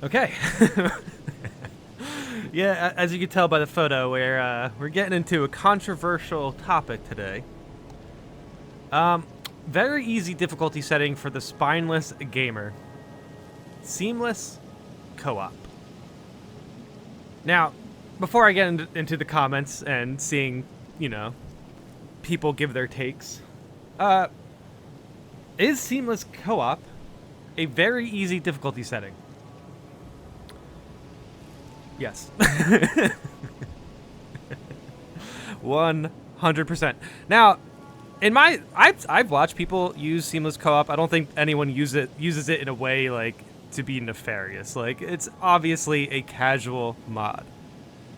Okay. Yeah, as you can tell by the photo, we're getting into a controversial topic today. Um, Very easy difficulty setting for the spineless gamer. Seamless co-op. Now, before I get into the comments and seeing, you know, people give their takes, uh, is seamless co-op a very easy difficulty setting? Yes. 100%. Now, I've watched people use seamless co-op. I don't think anyone uses it in a way like to be nefarious. Like, it's obviously a casual mod.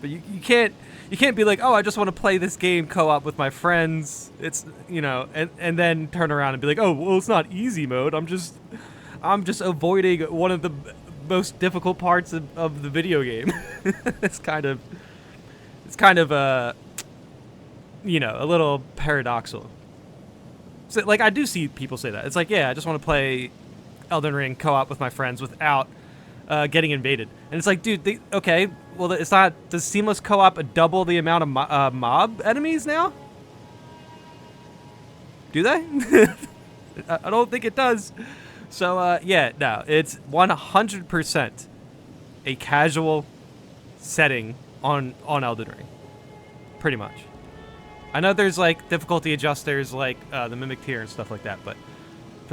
But you can't be like, "Oh, I just want to play this game co-op with my friends." It's, and then turn around and be like, "Oh, well, it's not easy mode. I'm just avoiding one of the most difficult parts of the video game." it's kind of a little paradoxical. So, like, I do see people say that. It's like, yeah, I just want to play Elden Ring co-op with my friends without getting invaded. And it's like, dude, okay, well, it's not. Does seamless co-op double the amount of mob enemies now? Do they? I don't think it does. So, yeah, no, it's 100% a casual setting on Elden Ring. Pretty much. I know there's, like, difficulty adjusters like the Mimic Tier and stuff like that, but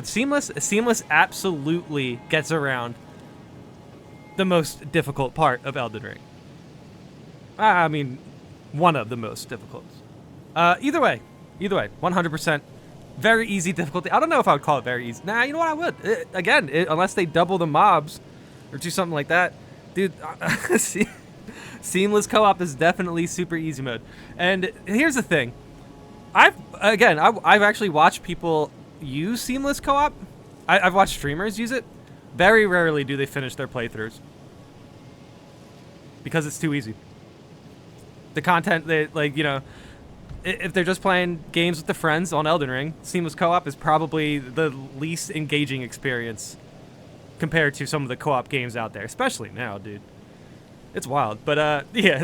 Seamless absolutely gets around the most difficult part of Elden Ring. I mean, one of the most difficult. Either way, 100%. Very easy difficulty. I don't know if I would call it very easy. Nah, you know what, I would. Unless they double the mobs or do something like that. Dude, seamless co-op is definitely super easy mode. And here's the thing. I've actually watched people use seamless co-op. I've watched streamers use it. Very rarely do they finish their playthroughs. Because it's too easy. The content, if they're just playing games with the friends on Elden Ring, seamless co-op is probably the least engaging experience compared to some of the co-op games out there, especially now, dude. It's wild, but yeah.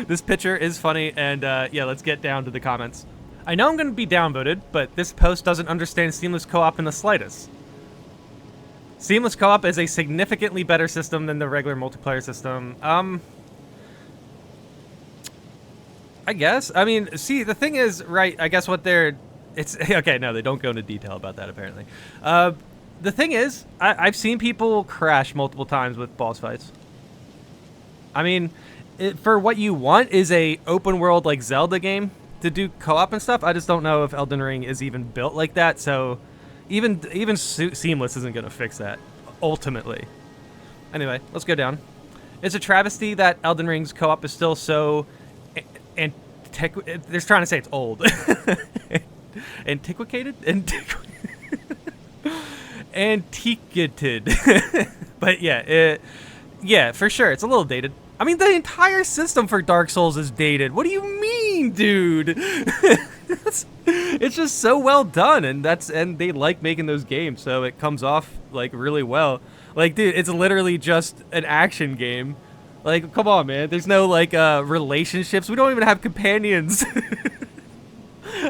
This picture is funny, and yeah, let's get down to the comments. I know I'm going to be downvoted, but this post doesn't understand seamless co-op in the slightest. Seamless co-op is a significantly better system than the regular multiplayer system. I guess. I mean, see, the thing is, right, I guess it's, okay, no, they don't go into detail about that, apparently. The thing is, I've seen people crash multiple times with boss fights. I mean, for what you want is a open world, like, Zelda game to do co-op and stuff. I just don't know if Elden Ring is even built like that, so even Seamless isn't going to fix that, ultimately. Anyway, let's go down. It's a travesty that Elden Ring's co-op is still so... They're trying to say it's old. Antiquated? Antiquated. But yeah, yeah, for sure. It's a little dated. I mean, the entire system for Dark Souls is dated. What do you mean, dude? It's just so well done, and they like making those games, so it comes off like really well. Like, dude, it's literally just an action game. Like, come on, man. There's no, like, relationships. We don't even have companions.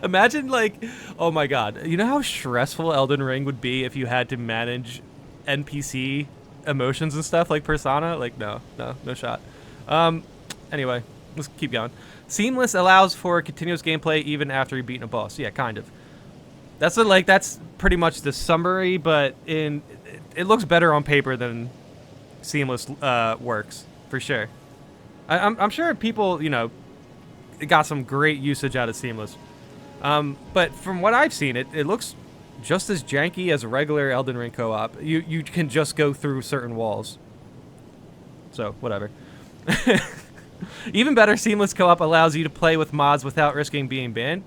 Imagine, like, oh my god. You know how stressful Elden Ring would be if you had to manage NPC emotions and stuff like Persona? Like, no shot. Anyway, let's keep going. Seamless allows for continuous gameplay even after you've beaten a boss. Yeah, kind of. That's pretty much the summary, but it looks better on paper than Seamless works. For sure. I'm sure people, got some great usage out of Seamless. But from what I've seen, it looks just as janky as a regular Elden Ring co-op. You can just go through certain walls. So, whatever. Even better, Seamless co-op allows you to play with mods without risking being banned.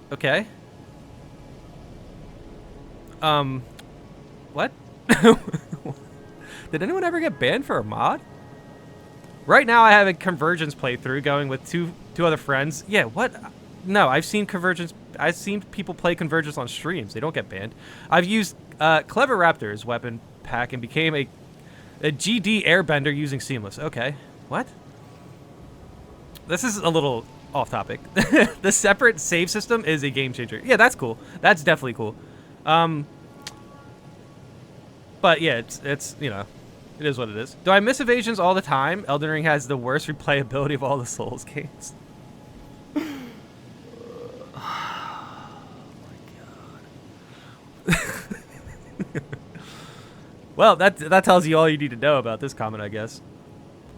Okay. What? Did anyone ever get banned for a mod? Right now, I have a Convergence playthrough going with two other friends. Yeah, what? No, I've seen Convergence. I've seen people play Convergence on streams. They don't get banned. I've used Clever Raptor's weapon pack and became a GD airbender using Seamless. Okay. What? This is a little off topic. The separate save system is a game changer. Yeah, that's cool. That's definitely cool. But yeah, it's you know, it is what it is. Do I miss evasions all the time? Elden Ring has the worst replayability of all the Souls games. Well, that tells you all you need to know about this comment, I guess.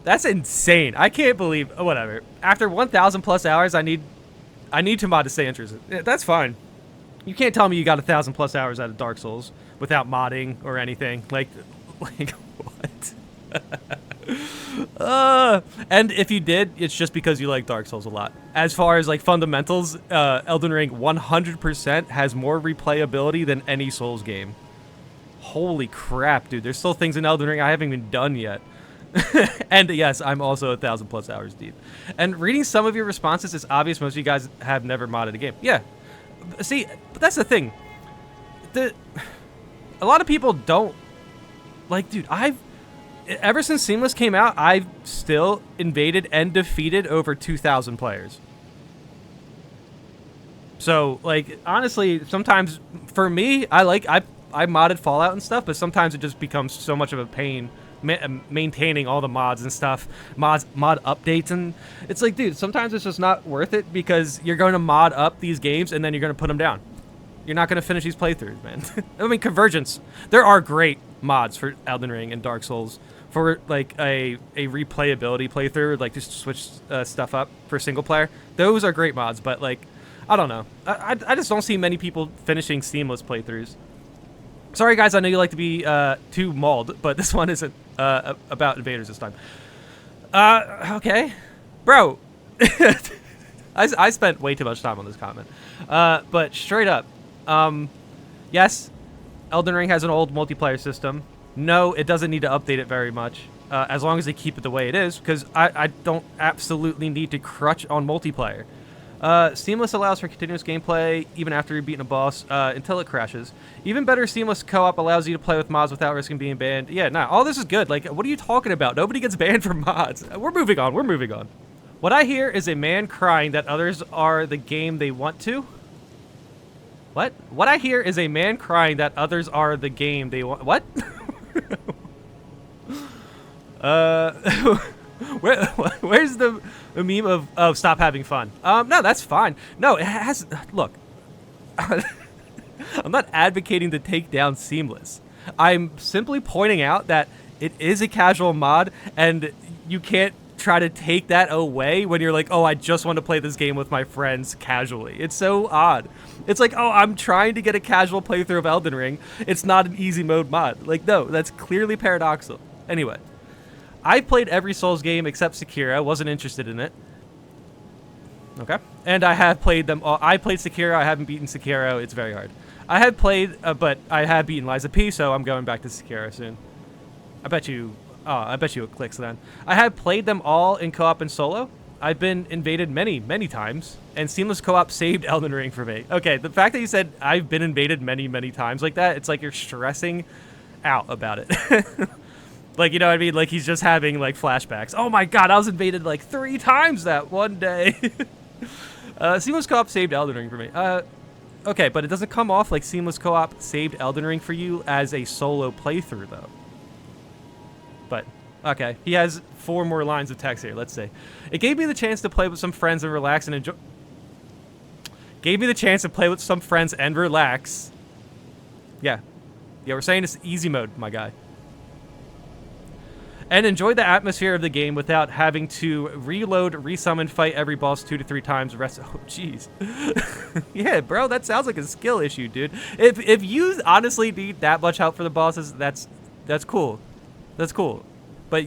That's insane. I can't believe. Oh, whatever. After 1,000 plus hours, I need to mod to stay interested. Yeah, that's fine. You can't tell me you got 1,000 plus hours out of Dark Souls without modding or anything. Like what? And if you did, it's just because you like Dark Souls a lot. As far as like fundamentals, Elden Ring 100% has more replayability than any Souls game. Holy crap, dude. There's still things in Elden Ring I haven't even done yet. And yes, I'm also 1,000 plus hours deep. And reading some of your responses, it's obvious most of you guys have never modded a game. Yeah. See, but that's the thing. A lot of people don't. Like, dude, ever since Seamless came out, I've still invaded and defeated over 2,000 players. So, like, honestly, sometimes, for me, I modded Fallout and stuff, but sometimes it just becomes so much of a pain maintaining all the mods and stuff, mod updates, and it's like, dude, sometimes it's just not worth it because you're going to mod up these games and then you're going to put them down. You're not going to finish these playthroughs, man. I mean, Convergence. There are great mods for Elden Ring and Dark Souls for like a replayability playthrough, like just switch stuff up for single player. Those are great mods, but like, I don't know. I just don't see many people finishing Seamless playthroughs. Sorry, guys, I know you like to be too mauled, but this one isn't about invaders this time. Okay. Bro. I spent way too much time on this comment. But straight up, yes, Elden Ring has an old multiplayer system. No, it doesn't need to update it very much, as long as they keep it the way it is, because I don't absolutely need to crutch on multiplayer. Seamless allows for continuous gameplay even after you've beaten a boss until it crashes. Even better, Seamless co-op allows you to play with mods without risking being banned. Yeah, nah, all this is good. Like, what are you talking about? Nobody gets banned for mods. We're moving on. We're moving on. What I hear is a man crying that others are the game they want to. What? What I hear is a man crying that others are the game they want. What? Where's the meme of stop having fun? No, that's fine. No, it has. Look, I'm not advocating to take down Seamless. I'm simply pointing out that it is a casual mod, and you can't try to take that away when you're like, oh, I just want to play this game with my friends casually. It's so odd. It's like, oh, I'm trying to get a casual playthrough of Elden Ring. It's not an easy mode mod. Like, no, that's clearly paradoxical. Anyway. I played every Souls game except Sekiro. Wasn't interested in it. Okay. And I have played them all. I played Sekiro. I haven't beaten Sekiro. It's very hard. I have played, but I have beaten Lies of P, so I'm going back to Sekiro soon. I bet you it clicks then. I have played them all in co-op and solo. I've been invaded many, many times, and Seamless co-op saved Elden Ring for me. Okay, the fact that you said I've been invaded many, many times like that, it's like you're stressing out about it. Like, you know what I mean? Like, he's just having, like, flashbacks. Oh, my God, I was invaded, like, 3 times that one day. Seamless Co-op saved Elden Ring for me. Okay, but it doesn't come off like Seamless Co-op saved Elden Ring for you as a solo playthrough, though. But, okay. He has 4 more lines of text here. Let's see. It gave me the chance to play with some friends and relax and enjoy... Gave me the chance to play with some friends and relax. Yeah. Yeah, we're saying it's easy mode, my guy. And enjoy the atmosphere of the game without having to reload, resummon, fight every boss 2 to 3 times. Oh, jeez. Yeah, bro, that sounds like a skill issue, dude. If you honestly need that much help for the bosses, that's cool. That's cool. But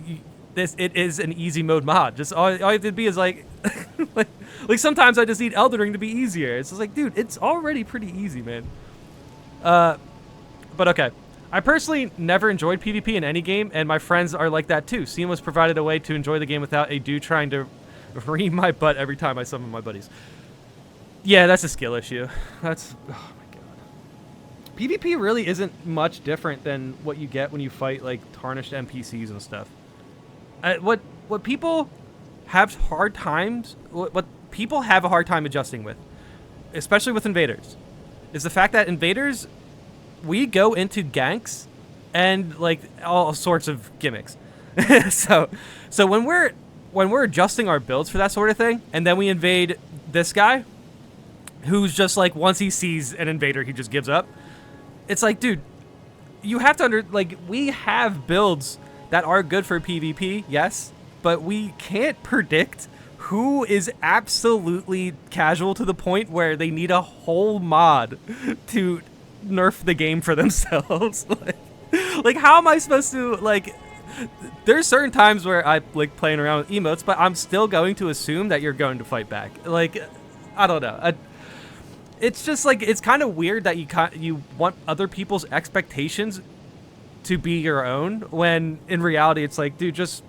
it is an easy mode mod. Just all you have to be is like, like sometimes I just need Elden Ring to be easier. It's just like, dude, it's already pretty easy, man. But okay. I personally never enjoyed PvP in any game, and my friends are like that too. Seamless provided a way to enjoy the game without a dude trying to ream my butt every time I summon my buddies. Yeah, that's a skill issue. That's... Oh, my God. PvP really isn't much different than what you get when you fight like tarnished NPCs and stuff. What people have hard times, what people have a hard time adjusting with, especially with invaders, is the fact that invaders, we go into ganks and like all sorts of gimmicks. so when we're adjusting our builds for that sort of thing, and then we invade this guy, who's just like, once he sees an invader, he just gives up. It's like, dude, you have to we have builds that are good for PvP, yes, but we can't predict who is absolutely casual to the point where they need a whole mod to nerf the game for themselves. like how am I supposed to, like, there's certain times where I like playing around with emotes, but I'm still going to assume that you're going to fight back. Like, I don't know. It's just like, it's kind of weird that you want other people's expectations to be your own, when in reality it's like, dude, just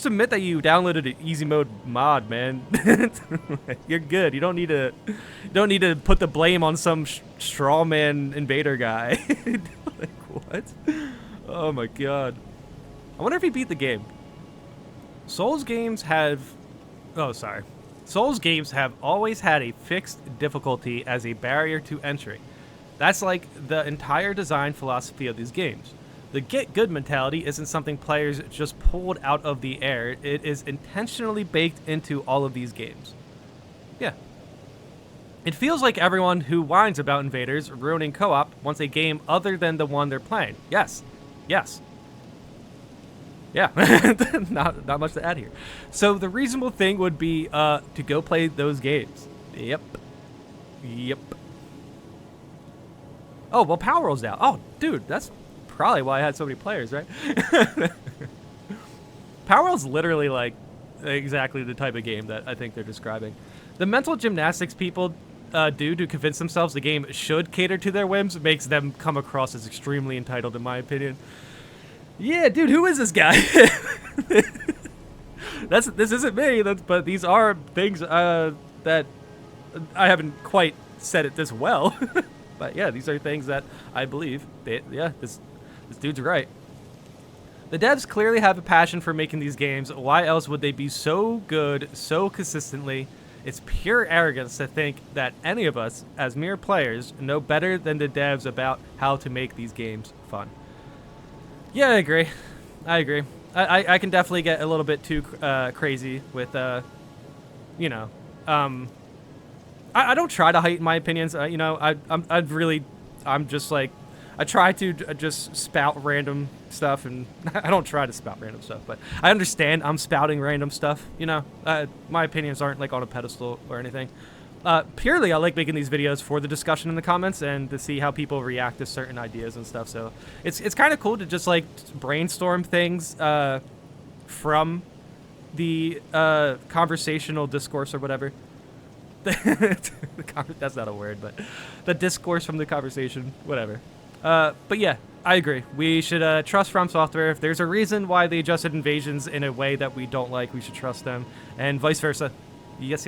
admit that you downloaded an easy mode mod, man. You're good. You don't need to put the blame on some straw man invader guy. Like, what? Oh my god. I wonder if he beat the game. Souls games have always had a fixed difficulty as a barrier to entry. That's like the entire design philosophy of these games. The get good mentality isn't something players just pulled out of the air. It is intentionally baked into all of these games. Yeah. It feels like everyone who whines about invaders ruining co-op wants a game other than the one they're playing. Yes. Yes. Yeah, not much to add here. So the reasonable thing would be to go play those games. Yep. Oh, well, Power World's out. Oh, dude, that's probably why I had so many players, right? Power World's literally like exactly the type of game that I think they're describing. The mental gymnastics people do to convince themselves the game should cater to their whims makes them come across as extremely entitled, in my opinion. Yeah, dude, who is this guy? This isn't me, but these are things that I haven't quite said it this well. But yeah, these are things that I believe. This dude's right. The devs clearly have a passion for making these games. Why else would they be so good, so consistently? It's pure arrogance to think that any of us, as mere players, know better than the devs about how to make these games fun. Yeah, I agree. I can definitely get a little bit too crazy with, I don't try to heighten my opinions. I'm just like, I try to just spout random stuff, and I don't try to spout random stuff, but I understand I'm spouting random stuff. My opinions aren't like on a pedestal or anything. Purely, I like making these videos for the discussion in the comments and to see how people react to certain ideas and stuff. So it's kind of cool to just like brainstorm things from the conversational discourse or whatever. That's not a word, but the discourse from the conversation, whatever. But yeah, I agree. We should trust fromsoftware. If there's a reason why they adjusted invasions in a way that we don't like, we should trust them, and vice versa. Yes.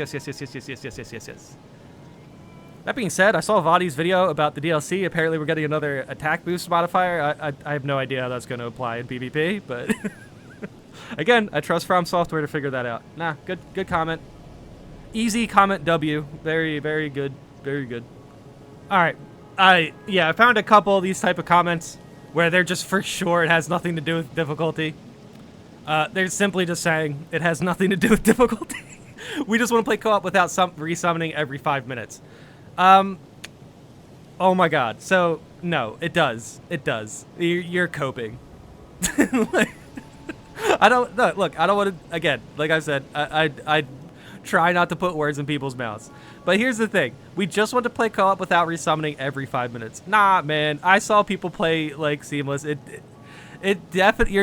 That being said, I saw Vadi's video about the DLC. Apparently, we're getting another attack boost modifier. I have no idea how that's going to apply in PvP, but again, I trust fromsoftware to figure that out. Nah, good comment. Easy comment W. Very, very good. Very good. All right. I found a couple of these type of comments where they're just for sure it has nothing to do with difficulty. They're simply just saying it has nothing to do with difficulty. We just want to play co-op without resummoning every 5 minutes. Oh my god. So, no, it does. It does. You're coping. Look, I don't want to, again, like I said, I try not to put words in people's mouths. But here's the thing. We just want to play co-op without resummoning every 5 minutes. Nah, man. I saw people play, like, Seamless. You're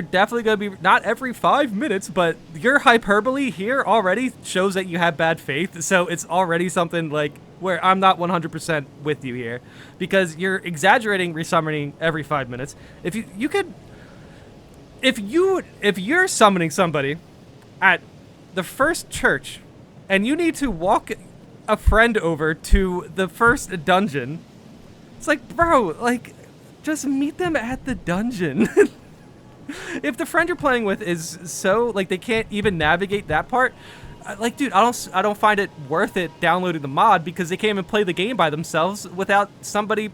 definitely going to be, not every 5 minutes, but your hyperbole here already shows that you have bad faith. So it's already something, like, where I'm not 100% with you here. Because you're exaggerating resummoning every 5 minutes. If you're summoning somebody at the first church, and you need to walk a friend over to the first dungeon It's like, bro, like, just meet them at the dungeon. If the friend you're playing with is so like they can't even navigate that part, like, dude, I don't find it worth it downloading the mod because they can't even play the game by themselves without somebody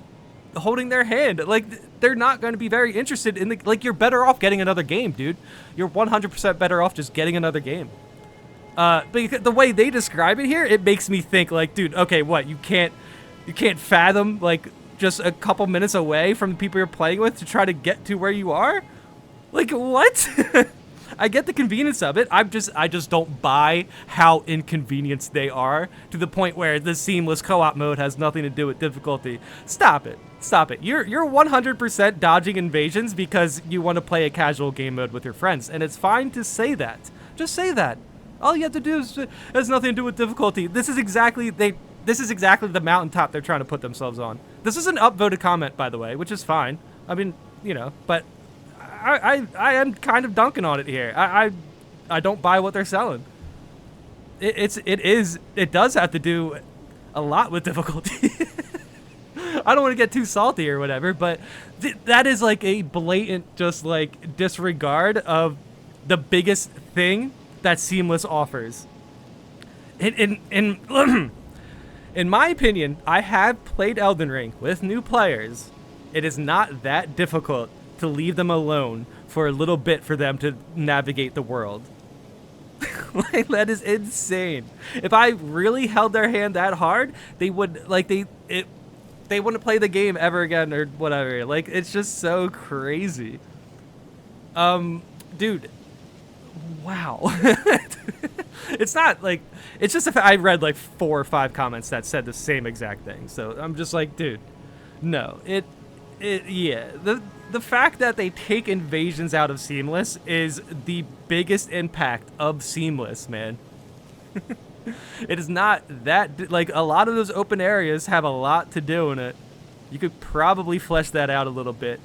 holding their hand. Like, they're not going to be very interested in the, like, you're better off getting another game, dude. You're 100% better off just getting another game. But the way they describe it here, it makes me think like, dude, okay, what, you can't fathom like just a couple minutes away from the people you're playing with to try to get to where you are? Like, what? I get the convenience of it. I just don't buy how inconvenienced they are to the point where the seamless co-op mode has nothing to do with difficulty. Stop it. Stop it. You're 100% dodging invasions because you want to play a casual game mode with your friends, and it's fine to say that. Just say that. All you have to do is has nothing to do with difficulty. This is exactly the mountaintop they're trying to put themselves on. This is an upvoted comment, by the way, which is fine. I mean, you know, but I am kind of dunking on it here. I don't buy what they're selling. It does have to do a lot with difficulty. I don't want to get too salty or whatever, but that is like a blatant just like disregard of the biggest thing that Seamless offers. In my opinion, I have played Elden Ring with new players. It is not that difficult to leave them alone for a little bit for them to navigate the world. Like, that is insane. If I really held their hand that hard, they would like they wouldn't play the game ever again or whatever. Like, it's just so crazy. Dude, wow. It's not like, it's just I read like 4 or 5 comments that said the same exact thing. So I'm just like, dude, no. Yeah. The fact that they take invasions out of Seamless is the biggest impact of Seamless, man. It is not that, like, a lot of those open areas have a lot to do in it. You could probably flesh that out a little bit.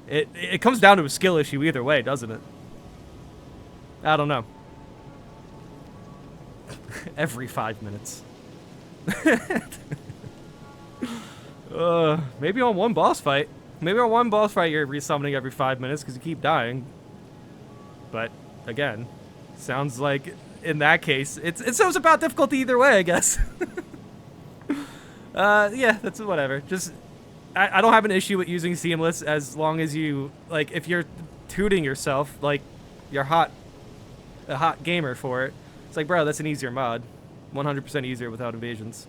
It comes down to a skill issue either way, doesn't it? I don't know. Every 5 minutes. Maybe on one boss fight. Maybe on one boss fight you're resummoning every 5 minutes because you keep dying. But, again, sounds like, in that case, it's about difficulty either way, I guess. Yeah, that's whatever. Just, I don't have an issue with using Seamless as long as you, like, if you're tooting yourself, like, you're a hot gamer for it. It's like, bro, that's an easier mod. 100% easier without invasions.